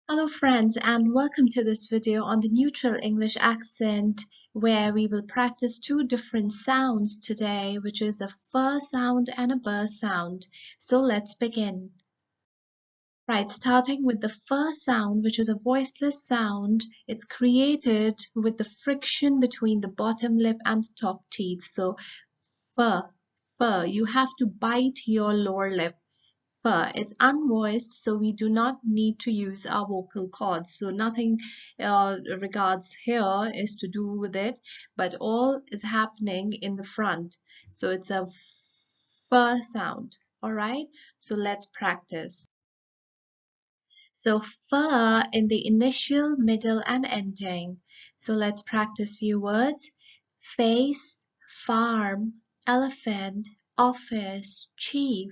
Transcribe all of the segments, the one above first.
Hello friends and welcome to this video on the neutral English accent where we will practice two different sounds today, which is a f sound and a b sound. So let's begin. Right, starting with the f sound, which is a voiceless sound. It's created with the friction between the bottom lip and the top teeth. So f, you have to bite your lower lip. It's unvoiced, so we do not need to use our vocal cords. So nothing regards here is to do with it, but all is happening in the front. So it's a f sound. All right, so let's practice. So f in the initial, middle, and ending. So let's practice few words. Face, farm, elephant, office, chief,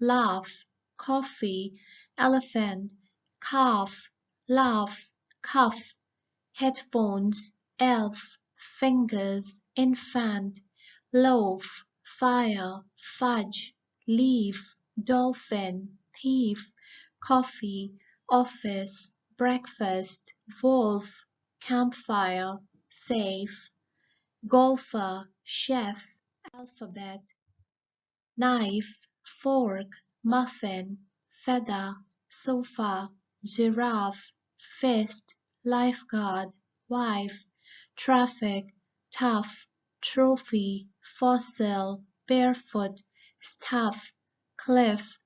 laugh, coffee, elephant, calf, laugh, cuff, headphones, elf, fingers, infant, loaf, fire, fudge, leaf, dolphin, thief, coffee, office, breakfast, wolf, campfire, safe, golfer, chef, alphabet, knife, fork, muffin, feather, sofa, giraffe, fist, lifeguard, wife, traffic, tough, trophy, fossil, barefoot, stuff, cliff,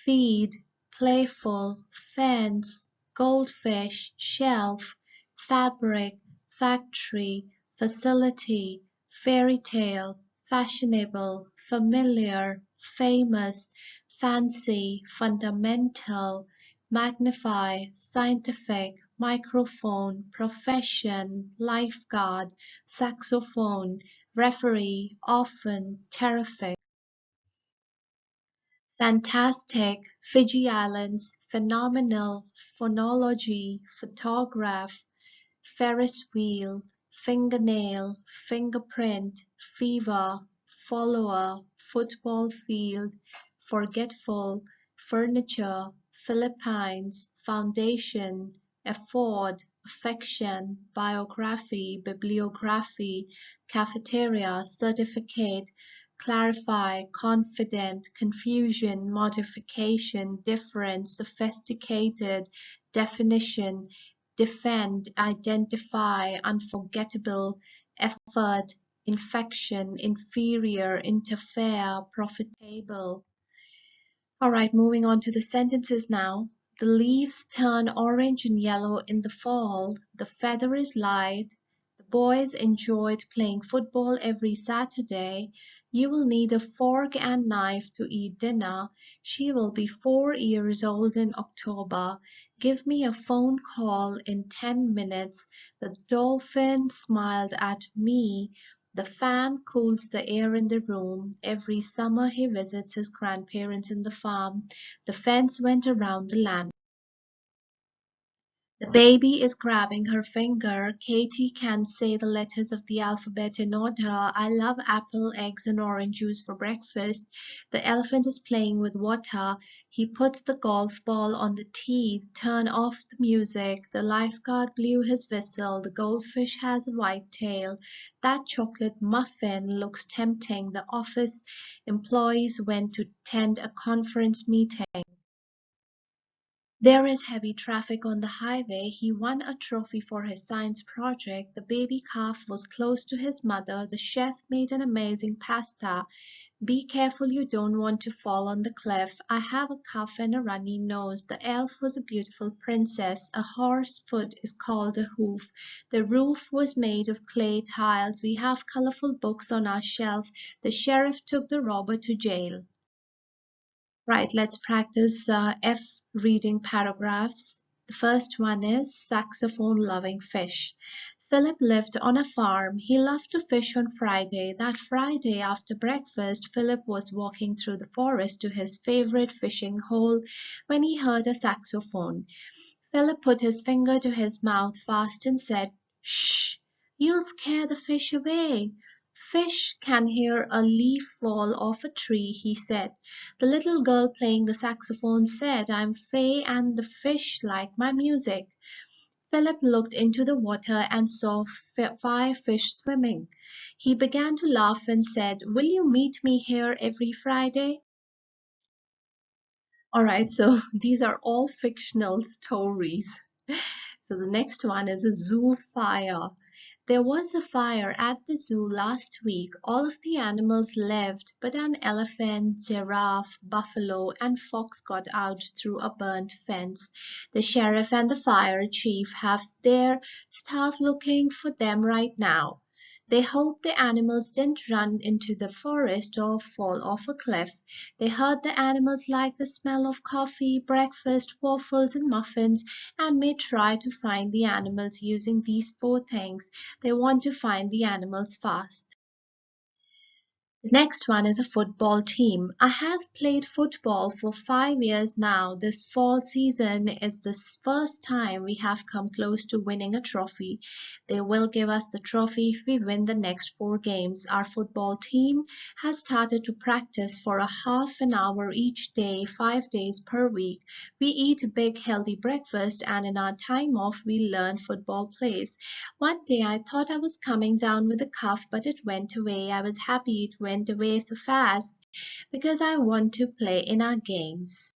feed, playful, fence, goldfish, shelf, fabric, factory, facility, fairy tale, fashionable, familiar, famous, fancy, fundamental, magnify, scientific, microphone, profession, lifeguard, saxophone, referee, often, terrific. Fantastic, Fiji Islands, phenomenal, phonology, photograph, Ferris wheel, fingernail, fingerprint, fever, follower, football field, forgetful, furniture, Philippines, foundation, afford, affection, biography, bibliography, cafeteria, certificate, clarify, confident, confusion, modification, different, sophisticated, definition, defend, identify, unforgettable, effort, infection, inferior, interfere, profitable. All right, moving on to the sentences now. The leaves turn orange and yellow in the fall. The feather is light. The boys enjoyed playing football every Saturday. You will need a fork and knife to eat dinner. She will be 4 years old in October. Give me a phone call in 10 minutes. The dolphin smiled at me. The fan cools the air in the room. Every summer he visits his grandparents in the farm. The fence went around the land. The baby is grabbing her finger. Katie can say the letters of the alphabet in order. I love apple, eggs, and orange juice for breakfast. The elephant is playing with water. He puts the golf ball on the tee. Turn off the music. The lifeguard blew his whistle. The goldfish has a white tail. That chocolate muffin looks tempting. The office employees went to attend a conference meeting. There is heavy traffic on the highway. He won a trophy for his science project. The baby calf was close to his mother. The chef made an amazing pasta. Be careful you don't want to fall on the cliff. I have a cough and a runny nose. The elf was a beautiful princess. A horse foot is called a hoof. The roof was made of clay tiles. We have colorful books on our shelf. The sheriff took the robber to jail. Right, let's practice F reading paragraphs. The first one is saxophone loving fish. Philip lived on a farm. He loved to fish on Friday. That Friday after breakfast, Philip was walking through the forest to his favorite fishing hole when he heard a saxophone. Philip put his finger to his mouth fast and said, "Shh, you'll scare the fish away." Fish can hear a leaf fall off a tree, he said. The little girl playing the saxophone said, I'm Fay and the fish like my music. Philip looked into the water and saw 5 fish swimming. He began to laugh and said, Will you meet me here every Friday? All right, so these are all fictional stories. So the next one is a zoo fire. There was a fire at the zoo last week. All of the animals left, but an elephant, giraffe, buffalo, and fox got out through a burnt fence. The sheriff and the fire chief have their staff looking for them right now. They hope the animals didn't run into the forest or fall off a cliff. They heard the animals like the smell of coffee, breakfast, waffles, and muffins, and may try to find the animals using these 4 things. They want to find the animals fast. The next one is a football team. I have played football for 5 years now. This fall season is the first time we have come close to winning a trophy. They will give us the trophy if we win the next 4 games. Our football team has started to practice for a half an hour each day, 5 days per week. We eat a big healthy breakfast and in our time off we learn football plays. One day I thought I was coming down with a cough, but it went away. I was happy it went away so fast because I want to play in our games.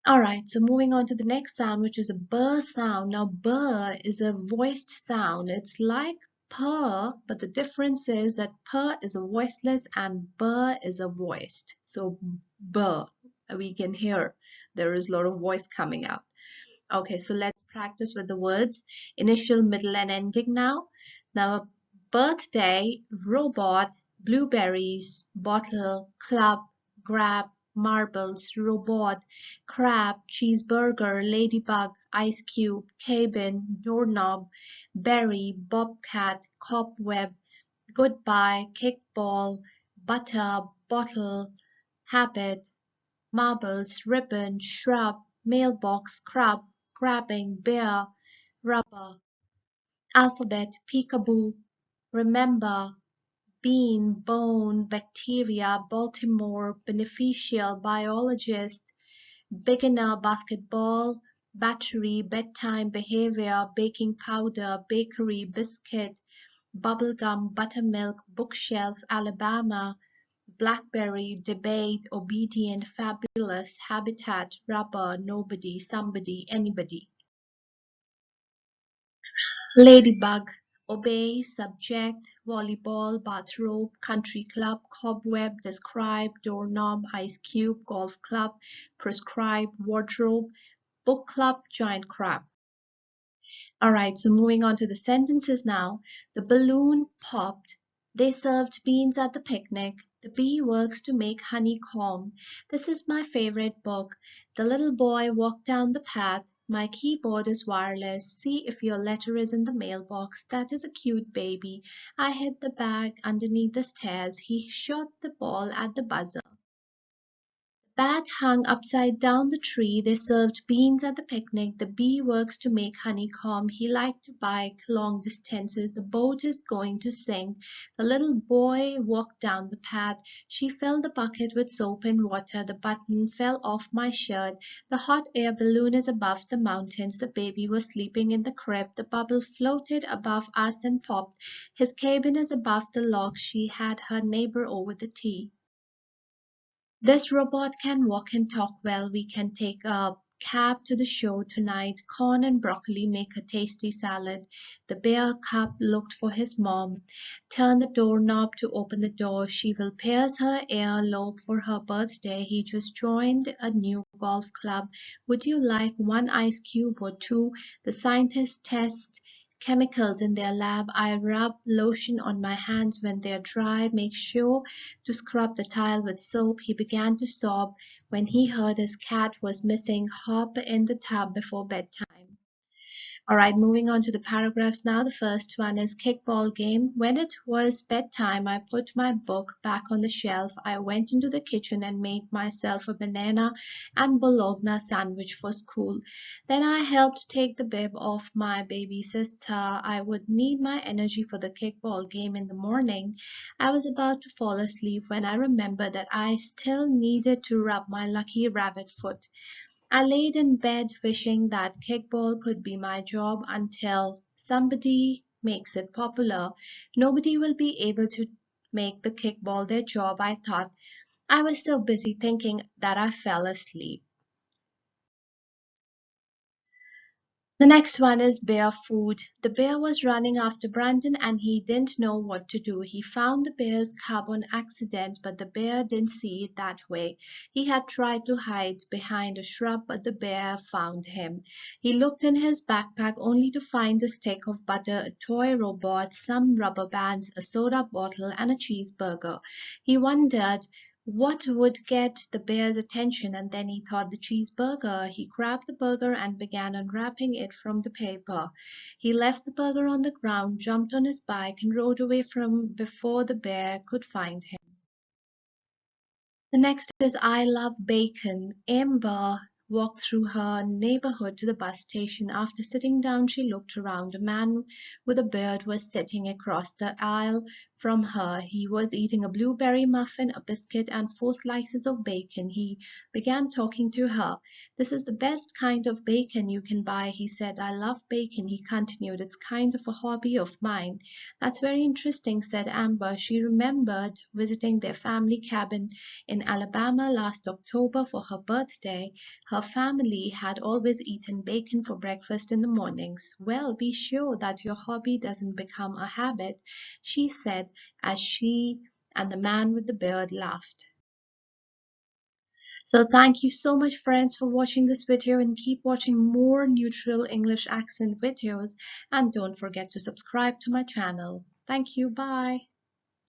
Alright, so moving on to the next sound, which is a burr sound. Now, burr is a voiced sound. It's like purr, but the difference is that purr is a voiceless and burr is a voiced. So, burr, we can hear there is a lot of voice coming out. Okay, so let's practice with the words initial, middle, and ending now. Now, birthday, robot, blueberries, bottle, club, grab, marbles, robot, crab, cheeseburger, ladybug, ice cube, cabin, doorknob, berry, bobcat, cobweb, goodbye, kickball, butter, bottle, habit, marbles, ribbon, shrub, mailbox, crab, grabbing, bear, rubber, alphabet, peekaboo, remember, bean, bone, bacteria, Baltimore, beneficial, biologist, beginner, basketball, battery, bedtime, behavior, baking powder, bakery, biscuit, bubblegum, buttermilk, bookshelf, Alabama, blackberry, debate, obedient, fabulous, habitat, rubber, nobody, somebody, anybody. Ladybug, obey, subject, volleyball, bathrobe, country club, cobweb, describe, doorknob, ice cube, golf club, prescribe, wardrobe, book club, giant crab. All right, so moving on to the sentences now. The balloon popped. They served beans at the picnic. The bee works to make honeycomb. This is my favorite book. The little boy walked down the path. My keyboard is wireless. See if your letter is in the mailbox. That is a cute baby. I hid the bag underneath the stairs. He shot the ball at the buzzer. Bat hung upside down the tree. They served beans at the picnic. The bee works to make honeycomb. He liked to bike long distances. The boat is going to sink. The little boy walked down the path. She filled the bucket with soap and water. The button fell off my shirt. The hot air balloon is above the mountains. The baby was sleeping in the crib. The bubble floated above us and popped. His cabin is above the log. She had her neighbor over the tea. This robot can walk and talk well. We can take a cab to the show tonight. Corn and broccoli make a tasty salad. The bear cub looked for his mom. Turn the doorknob to open the door. She will pierce her earlobe for her birthday. He just joined a new golf club. Would you like 1 ice cube or 2? The scientists test chemicals in their lab. I rub lotion on my hands when they're dry. Make sure to scrub the tile with soap. He began to sob when he heard his cat was missing. Hop in the tub before bedtime. Alright, moving on to the paragraphs now. The first one is kickball game. When it was bedtime, I put my book back on the shelf. I went into the kitchen and made myself a banana and bologna sandwich for school. Then I helped take the bib off my baby sister. I would need my energy for the kickball game in the morning. I was about to fall asleep when I remembered that I still needed to rub my lucky rabbit foot. I laid in bed wishing that kickball could be my job until somebody makes it popular. Nobody will be able to make the kickball their job, I thought. I was so busy thinking that I fell asleep. The next one is bear food. The bear was running after Brandon and he didn't know what to do. He found the bear's cub on accident, but the bear didn't see it that way. He had tried to hide behind a shrub, but the bear found him. He looked in his backpack only to find a stick of butter, a toy robot, some rubber bands, a soda bottle, and a cheeseburger. He wondered what would get the bear's attention, and then he thought the cheeseburger. He grabbed the burger and began unwrapping it from the paper. He left the burger on the ground, jumped on his bike, and rode away from before the bear could find him. The next is I Love Bacon. Amber walked through her neighborhood to the bus station. After sitting down, she looked around. A man with a beard was sitting across the aisle from her. He was eating a blueberry muffin, a biscuit, and 4 slices of bacon. He began talking to her. This is the best kind of bacon you can buy, he said. I love bacon, he continued. It's kind of a hobby of mine. That's very interesting, said Amber. She remembered visiting their family cabin in Alabama last October for her birthday. Her family had always eaten bacon for breakfast in the mornings. Well, be sure that your hobby doesn't become a habit, she said as she and the man with the beard laughed. So thank you so much friends for watching this video and keep watching more neutral English accent videos and don't forget to subscribe to my channel. Thank you. Bye.